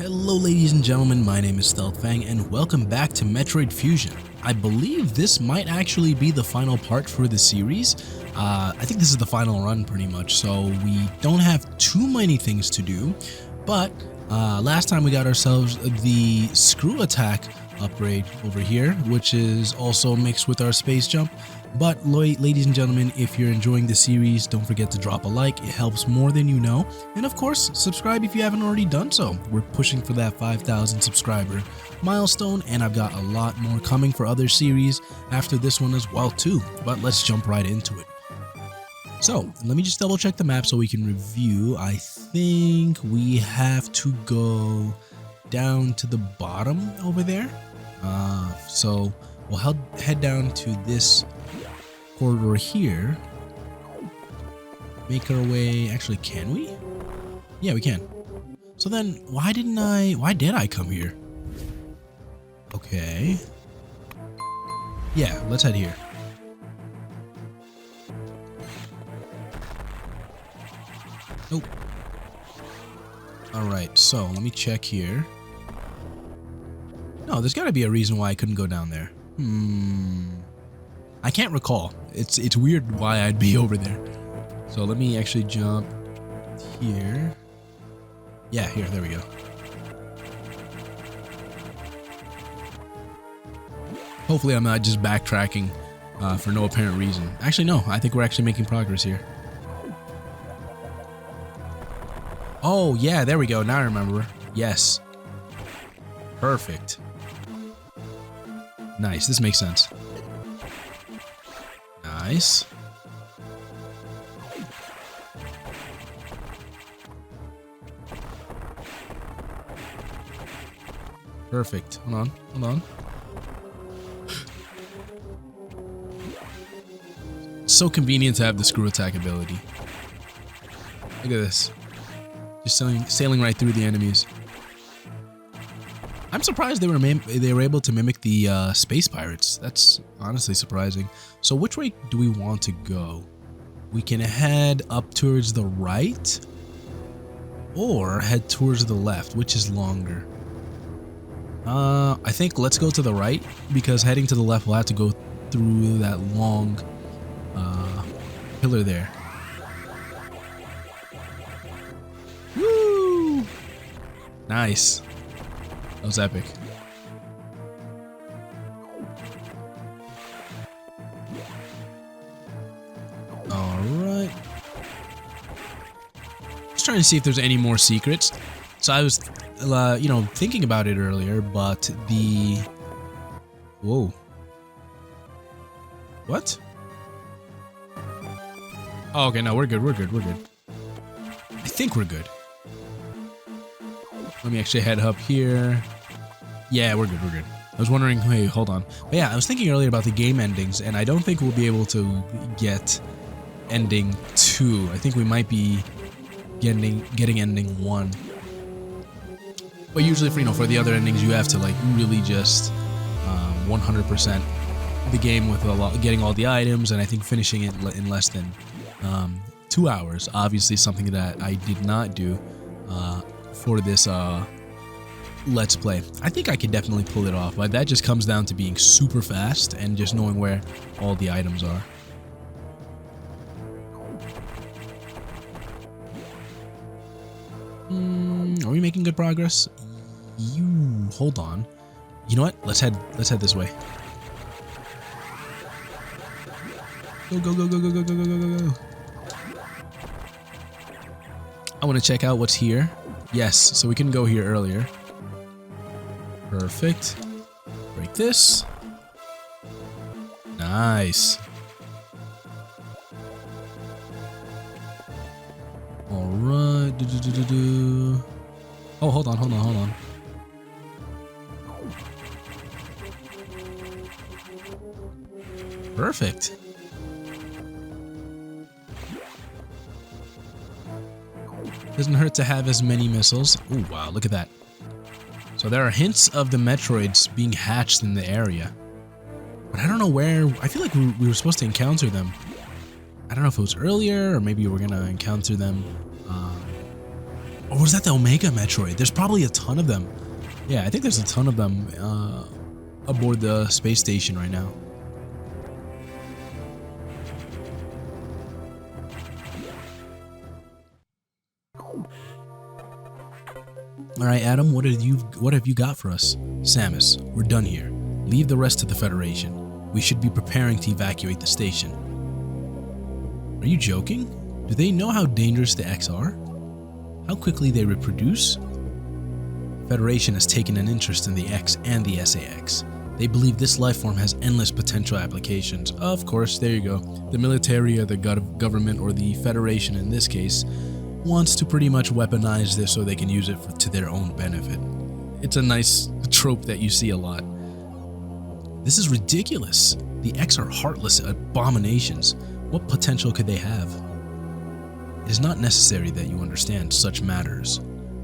Hello ladies and gentlemen, my name is Stealthfang and welcome back to Metroid Fusion. I believe this might actually be the final part for the series. I think this is the final run pretty much, so we don't have too many things to do, but last time we got ourselves the screw attack upgrade over here, which is also mixed with our space jump. But ladies and gentlemen, if you're enjoying the series, don't forget to drop a like. It helps more than you know. And of course, subscribe if you haven't already done so. We're pushing for that 5,000 subscriber milestone, and I've got a lot more coming for other series after this one as well too. But let's jump right into it. So let me just double check the map so we can review. I think we have to go down to the bottom over there. So we'll head down to this corridor here, make our way. Actually, can we? Yeah, we can. So then why did I come here? Okay, yeah, let's head here. Nope. All right, so let me check here. No, there's got to be a reason why I couldn't go down there. I can't recall. It's weird why I'd be over there. So let me actually jump here. Yeah, here, there we go. Hopefully I'm not just backtracking for no apparent reason. Actually, no, I think we're actually making progress here. Oh, yeah, there we go. Now I remember. Yes. Perfect. Nice, this makes sense. Nice. Perfect. Hold on, hold on. So convenient to have the screw attack ability. Look at this. Just sailing right through the enemies. I'm surprised they were able to mimic the space pirates. That's honestly surprising. So which way do we want to go? We can head up towards the right or head towards the left, which is longer. I think let's go to the right, because heading to the left we'll have to go through that long pillar there. Woo! Nice. That was epic. Alright. Just trying to see if there's any more secrets. So I was, thinking about it earlier, but the... Whoa. What? Oh, okay, no, we're good, we're good, we're good. I think we're good. Let me actually head up here. Yeah, we're good, we're good. I was wondering, hey, hold on. But yeah, I was thinking earlier about the game endings, and I don't think we'll be able to get ending 2. I think we might be getting ending 1. But usually for the other endings, you have to like really just 100% the game with getting all the items, and I think finishing it in less than 2 hours. Obviously something that I did not do for this Let's Play. I think I could definitely pull it off, but that just comes down to being super fast and just knowing where all the items are. Are we making good progress? Hold on. You know what? Let's head this way. Go, go, go, go, go, go, go, go, go, go. I want to check out what's here. Yes, so we can go here earlier. Perfect. Break this. Nice. Alright. Oh, hold on, hold on, hold on. Perfect. Doesn't hurt to have as many missiles. Oh, wow, look at that. So there are hints of the Metroids being hatched in the area. But I don't know where. I feel like we were supposed to encounter them. I don't know if it was earlier or maybe we're going to encounter them Or was that the Omega Metroid? There's probably a ton of them. Yeah, I think there's a ton of them aboard the space station right now. Alright, Adam, what have you got for us? Samus, we're done here. Leave the rest to the Federation. We should be preparing to evacuate the station. Are you joking? Do they know how dangerous the X are? How quickly they reproduce? The Federation has taken an interest in the X and the SAX. They believe this lifeform has endless potential applications. Of course, there you go. The military or the government, or the Federation in this case, wants to pretty much weaponize this so they can use it to their own benefit. It's a nice trope that you see a lot. This is ridiculous. The X are heartless abominations. What potential could they have? It is not necessary that you understand such matters.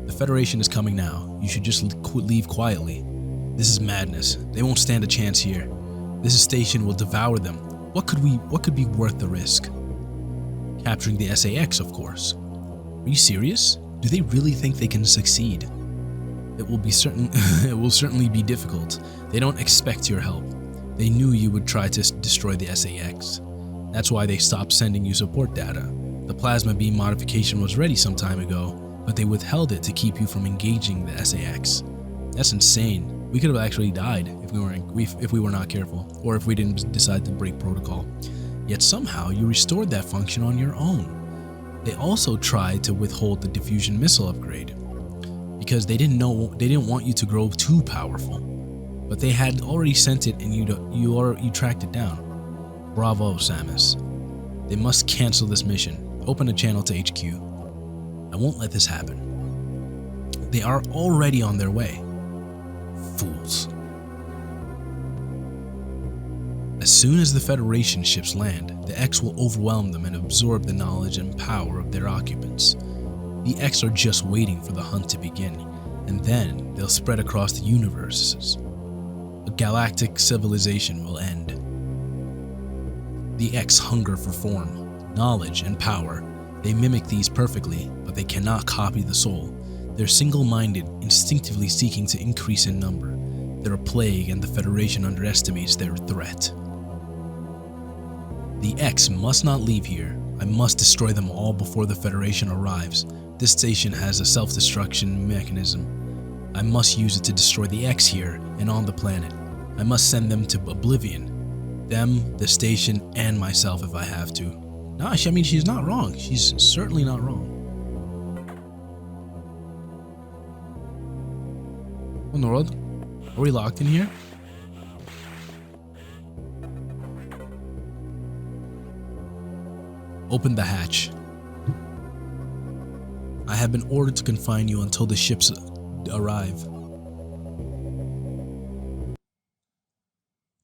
The Federation is coming now. You should just leave quietly. This is madness. They won't stand a chance here. This station will devour them. What could be worth the risk? Capturing the SAX, of course. Are you serious? Do they really think they can succeed? It will certainly be difficult. They don't expect your help. They knew you would try to destroy the SAX. That's why they stopped sending you support data. The plasma beam modification was ready some time ago, but they withheld it to keep you from engaging the SAX. That's insane. We could have actually died if we were not careful, or if we didn't decide to break protocol. Yet somehow you restored that function on your own. They also tried to withhold the diffusion missile upgrade because they didn't want you to grow too powerful. But they had already sent it, and you tracked it down. Bravo, Samus. They must cancel this mission. Open a channel to HQ. I won't let this happen. They are already on their way. Fools. As soon as the Federation ships land, the X will overwhelm them and absorb the knowledge and power of their occupants. The X are just waiting for the hunt to begin, and then they'll spread across the universes. A galactic civilization will end. The X hunger for form, knowledge, and power. They mimic these perfectly, but they cannot copy the soul. They're single-minded, instinctively seeking to increase in number. They're a plague, and the Federation underestimates their threat. The X must not leave here. I must destroy them all before the Federation arrives. This station has a self-destruction mechanism. I must use it to destroy the X here and on the planet. I must send them to oblivion. Them, the station, and myself if I have to. Nah, I mean, she's not wrong. She's certainly not wrong. What in the world? Are we locked in here? Open the hatch. I have been ordered to confine you until the ships arrive.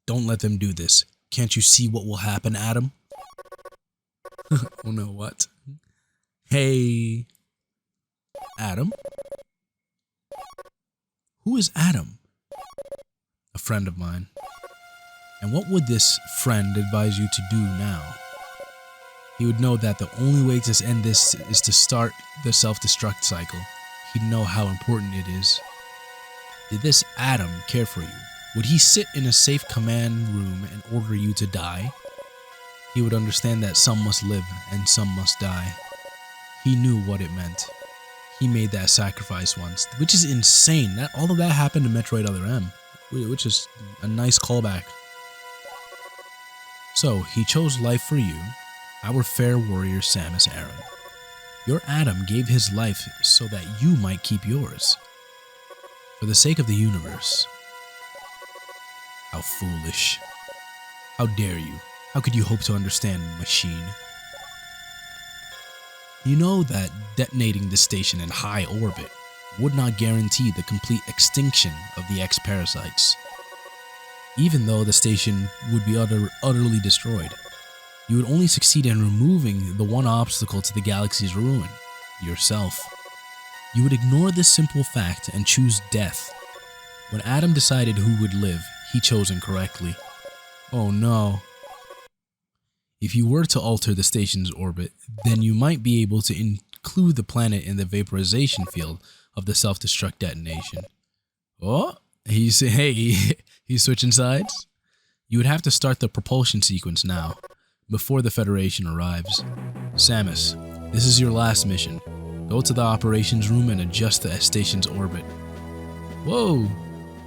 Don't let them do this. Can't you see what will happen, Adam? Oh no, what? Hey. Adam? Who is Adam? A friend of mine. And what would this friend advise you to do now? He would know that the only way to end this is to start the self-destruct cycle. He'd know how important it is. Did this Adam care for you? Would he sit in a safe command room and order you to die? He would understand that some must live and some must die. He knew what it meant. He made that sacrifice once, which is insane. All of that happened in Metroid Other M, which is a nice callback. So, he chose life for you, our fair warrior Samus Aran. Your Adam gave his life so that you might keep yours. For the sake of the universe. How foolish. How dare you? How could you hope to understand, machine? You know that detonating the station in high orbit would not guarantee the complete extinction of the X-parasites. Even though the station would be utterly destroyed, you would only succeed in removing the one obstacle to the galaxy's ruin, yourself. You would ignore this simple fact and choose death. When Adam decided who would live, he chose incorrectly. Oh no. If you were to alter the station's orbit, then you might be able to include the planet in the vaporization field of the self-destruct detonation. Oh, he's switching sides. You would have to start the propulsion sequence now, before the Federation arrives. Samus, this is your last mission. Go to the operations room and adjust the station's orbit. Whoa!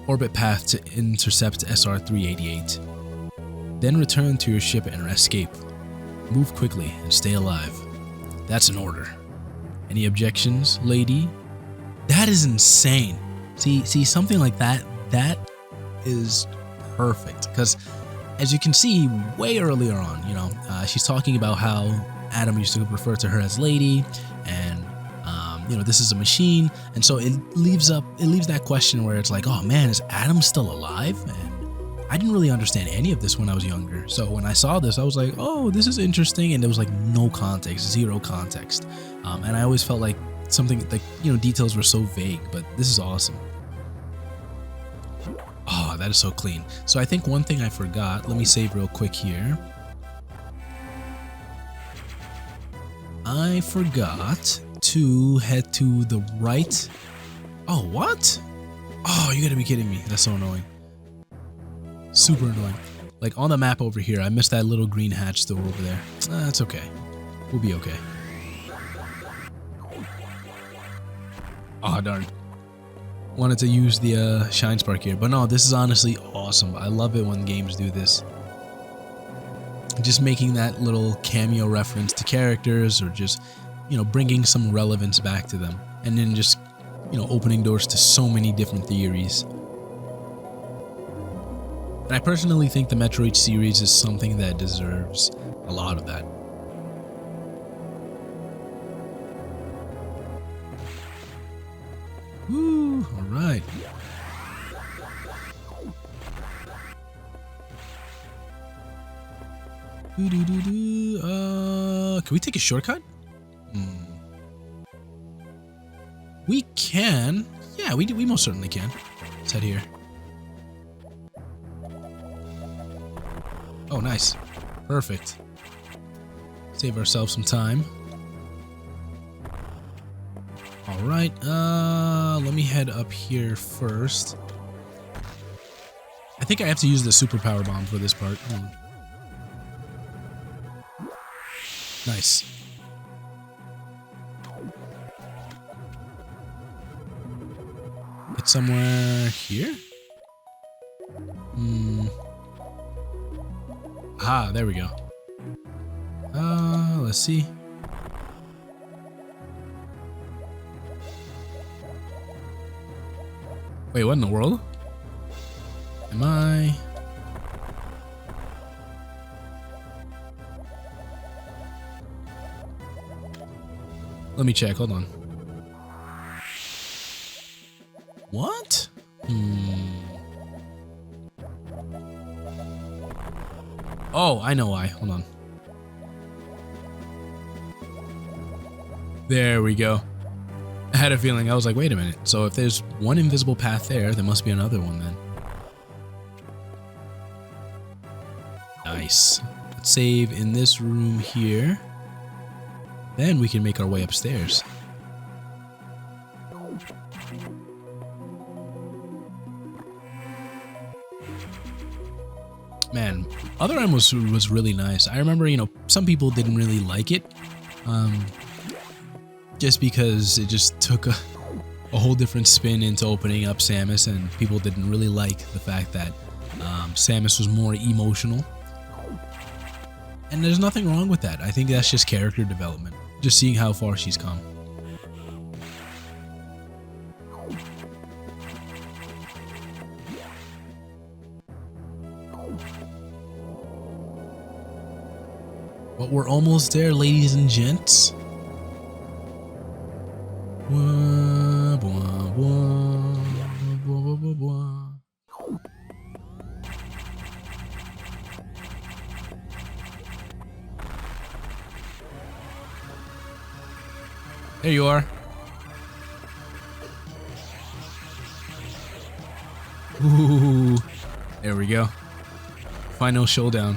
Orbit path to intercept SR-388. Then return to your ship and escape. Move quickly and stay alive. That's an order. Any objections, lady? That is insane. See, something like that is perfect. Because as you can see way earlier on, she's talking about how Adam used to refer to her as lady, and this is a machine, and so it leaves that question where it's like, oh man, is Adam still alive? And I didn't really understand any of this when I was younger. So when I saw this, I was like, oh, this is interesting, and there was like no context, zero context, and I always felt like something like details were so vague, but this is awesome. Oh, that is so clean. So I think one thing I forgot, let me save real quick here. I forgot to head to the right. Oh, what? Oh, you gotta be kidding me. That's so annoying. Super annoying. Like on the map over here, I missed that little green hatch door over there. That's okay. We'll be okay. Oh, darn. Wanted to use the Shine Spark here, but no, this is honestly awesome. I love it when games do this. Just making that little cameo reference to characters, or just bringing some relevance back to them, and then just opening doors to so many different theories. And I personally think the Metroid series is something that deserves a lot of that. Woo, all right. Can we take a shortcut? We can. Yeah, we most certainly can. Let's head here. Oh, nice. Perfect. Save ourselves some time. All right. Let me head up here first. I think I have to use the superpower bomb for this part. Nice. It's somewhere here? Ah, there we go. Let's see. Wait, what in the world? Am I... Let me check, hold on. What? Oh, I know why. Hold on. There we go. I had a feeling. I was like, wait a minute. So if there's one invisible path there must be another one then. Nice. Let's save in this room here. Then we can make our way upstairs. Man, Other M was really nice. I remember, some people didn't really like it, just because it just took a whole different spin into opening up Samus, and people didn't really like the fact that Samus was more emotional. And there's nothing wrong with that. I think that's just character development, just seeing how far she's come. But we're almost there, ladies and gents. Bwah, bwah, bwah, bwah, bwah, bwah. There you are. Ooh, there we go. Final showdown.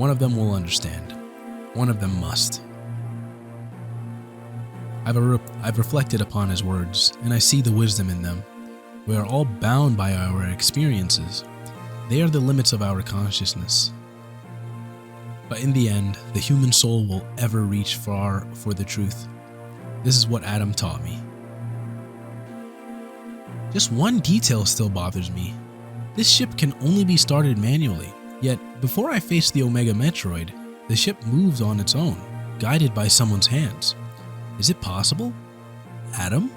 One of them will understand. One of them must. I've reflected upon his words, and I see the wisdom in them. We are all bound by our experiences. They are the limits of our consciousness. But in the end, the human soul will ever reach far for the truth. This is what Adam taught me. Just one detail still bothers me. This ship can only be started manually, yet before I face the Omega Metroid, the ship moves on its own, guided by someone's hands. Is it possible? Adam?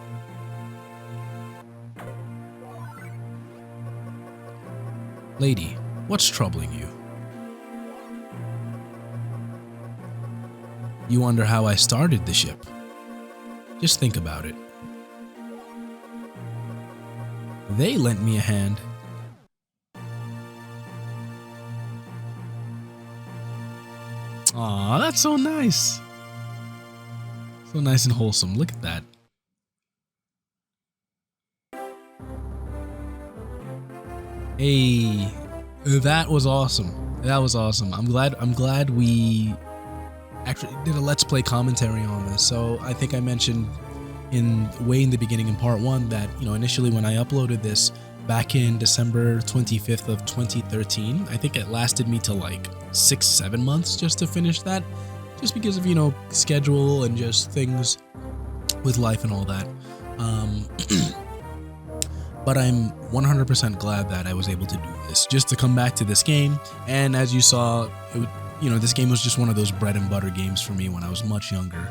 Lady, what's troubling you? You wonder how I started the ship. Just think about it. They lent me a hand. Aw, that's so nice. So nice and wholesome. Look at that. Hey, that was awesome. That was awesome. I'm glad we actually did a Let's Play commentary on this. So I think I mentioned way in the beginning in part 1 that, initially when I uploaded this back in December 25th of 2013, I think it lasted me to like 6-7 months just to finish that, just because of, schedule and just things with life and all that. But I'm 100% glad that I was able to do this, just to come back to this game. And as you saw, this game was just one of those bread and butter games for me when I was much younger.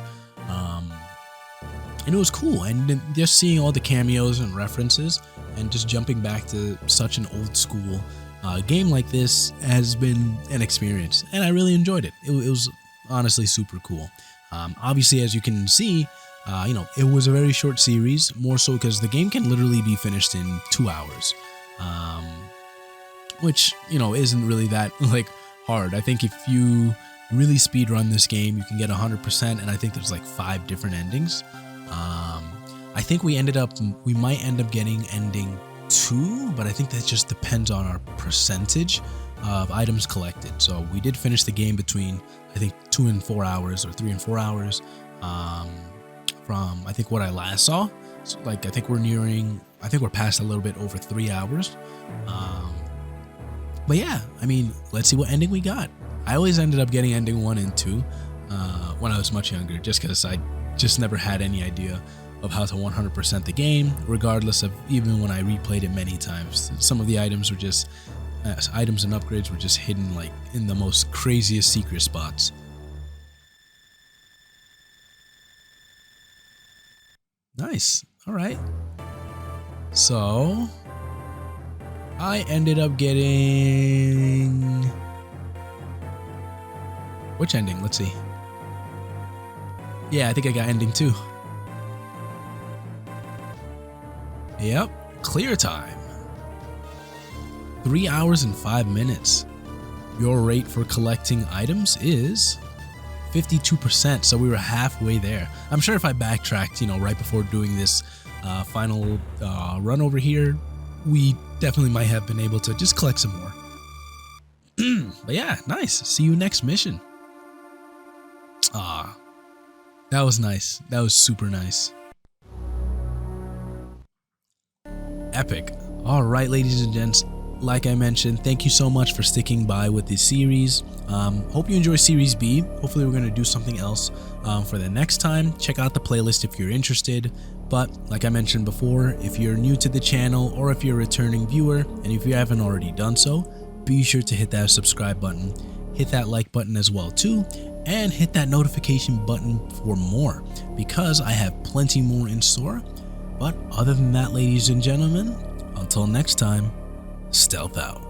And it was cool, and just seeing all the cameos and references and just jumping back to such an old school game like this has been an experience, and I really enjoyed it. It was honestly super cool. Obviously, as you can see, it was a very short series, more so because the game can literally be finished in 2 hours, which, isn't really that hard. I think if you really speed run this game, you can get 100%, and I think there's 5 different endings. I think we might end up getting ending 2, but I think that just depends on our percentage of items collected. So we did finish the game between, I think, 2 and 4 hours, or 3 and 4 hours, from I think what I last saw. So, I think we're past a little bit over 3 hours. But yeah, let's see what ending we got. I always ended up getting ending 1 and 2 when I was much younger, just because I just never had any idea of how to 100% the game, regardless of even when I replayed it many times. Some of the items were just items and upgrades were just hidden in the most craziest secret spots. Nice. All right. So I ended up getting which ending? Let's see. Yeah, I think I got ending 2. Yep, clear time. 3 hours and 5 minutes. Your rate for collecting items is 52%, so we were halfway there. I'm sure if I backtracked, right before doing this final run over here, we definitely might have been able to just collect some more. But yeah, nice. See you next mission. That was nice. That was super nice. Epic. All right, ladies and gents, like I mentioned, thank you so much for sticking by with this series. Hope you enjoy Series B. Hopefully we're going to do something else for the next time. Check out the playlist if you're interested. But like I mentioned before, if you're new to the channel or if you're a returning viewer, and if you haven't already done so, be sure to hit that subscribe button, hit that like button as well too, and hit that notification button for more, because I have plenty more in store. But other than that, ladies and gentlemen, until next time, stealth out.